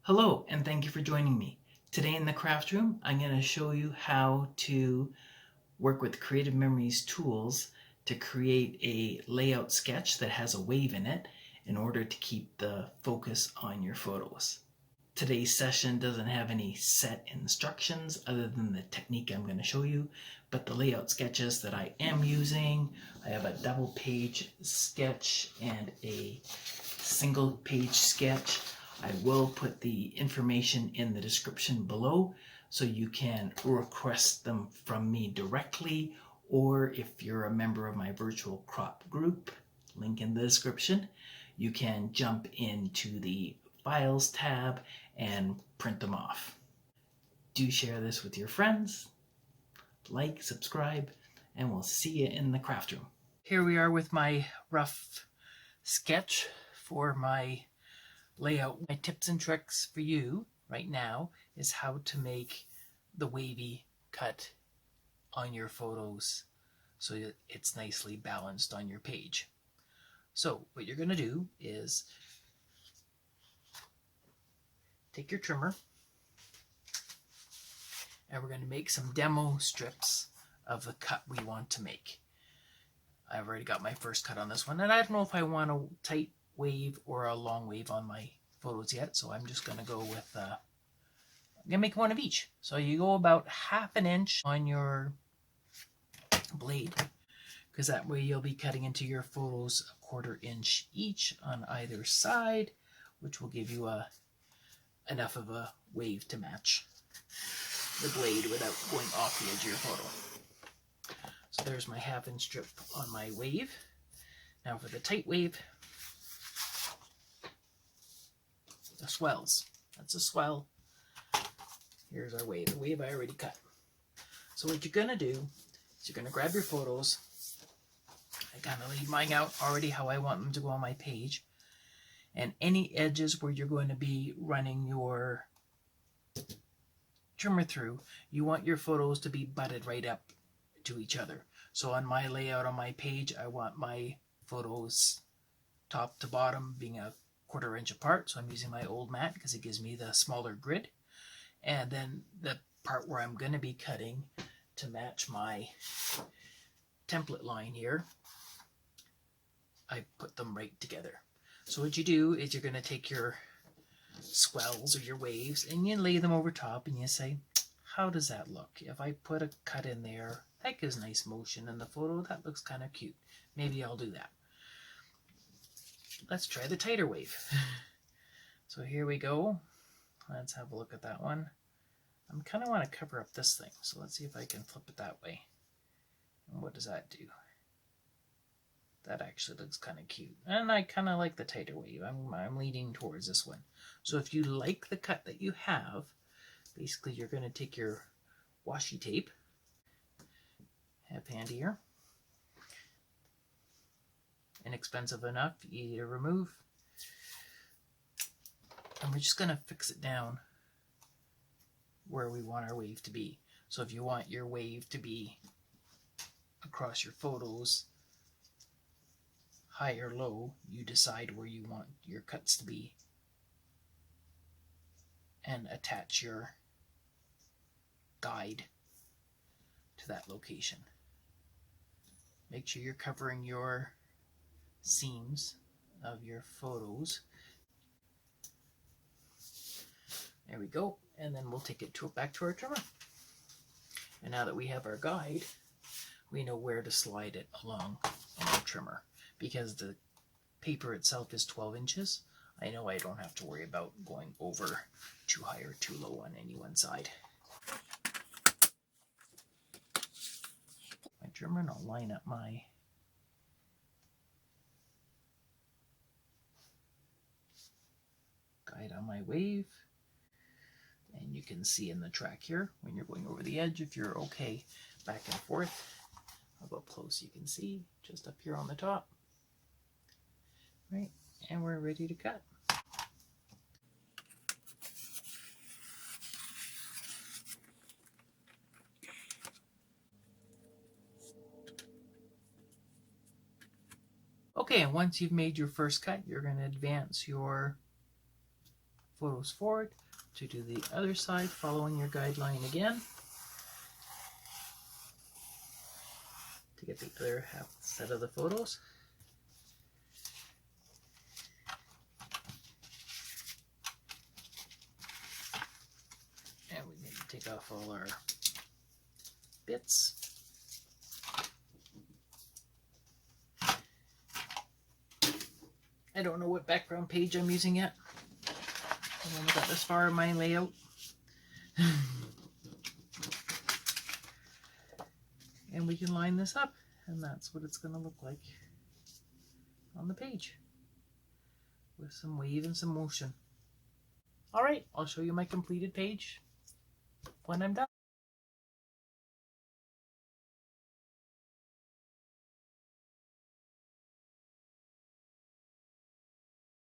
Hello, and thank you for joining me. Today in the craft room, I'm going to show you how to work with Creative Memories tools to create a layout sketch that has a wave in it in order to keep the focus on your photos. Today's session doesn't have any set instructions other than the technique I'm going to show you, but the layout sketches that I am using, I have a double page sketch and a single page sketch. I will put the information in the description below so you can request them from me directly, or if you're a member of my virtual crop group, link in the description, you can jump into the Files tab and print them off. Do share this with your friends, like, subscribe, and we'll see you in the craft room. Here we are with my rough sketch for my layout. My tips and tricks for you right now is how to make the wavy cut on your photos so that it's nicely balanced on your page. So what you're going to do is take your trimmer and we're going to make some demo strips of the cut we want to make. I've already got my first cut on this one, and I don't know if I want a tight wave or a long wave on my photos yet, so I'm just going to go with I'm going to make one of each. So you go about 1/2 inch on your blade, because that way you'll be cutting into your photos 1/4 inch each on either side, which will give you enough of a wave to match the blade without going off the edge of your photo. So there's my 1/2 inch strip on my wave. Now for the tight wave, the swells. That's a swell. Here's our wave. The wave I already cut. So what you're going to do is you're going to grab your photos. I kind of laid mine out already how I want them to go on my page. And any edges where you're going to be running your trimmer through, you want your photos to be butted right up to each other. So on my layout on my page, I want my photos top to bottom being 1/4 inch apart. So I'm using my old mat because it gives me the smaller grid. And then the part where I'm going to be cutting to match my template line here, I put them right together. So what you do is you're going to take your swells or your waves and you lay them over top and you say, how does that look? If I put a cut in there, that gives nice motion in the photo. That looks kind of cute. Maybe I'll do that. Let's try the tighter wave. So here we go. Let's have a look at that one. I kind of want to cover up this thing. So let's see if I can flip it that way. And what does that do? That actually looks kind of cute. And I kind of like the tighter wave. I'm leaning towards this one. So if you like the cut that you have, basically you're going to take your washi tape, have handy here, inexpensive enough, easy to remove, and we're just going to fix it down where we want our wave to be. So if you want your wave to be across your photos, high or low, you decide where you want your cuts to be and attach your guide to that location. Make sure you're covering your seams of your photos. There we go. And then we'll take it back to our trimmer. And now that we have our guide, we know where to slide it along on our trimmer. Because the paper itself is 12 inches, I know I don't have to worry about going over too high or too low on any one side. My trimmer, and I'll line up my guide on my wave. And you can see in the track here, when you're going over the edge, if you're okay back and forth. How about close you can see, just up here on the top. Right, and we're ready to cut. Okay, and once you've made your first cut, you're going to advance your photos forward to do the other side, following your guideline again to get the other half set of the photos. And we need to take off all our bits. I don't know what background page I'm using yet. I've only got this far in my layout. And we can line this up, and that's what it's going to look like on the page with some wave and some motion. Alright, I'll show you my completed page when I'm done.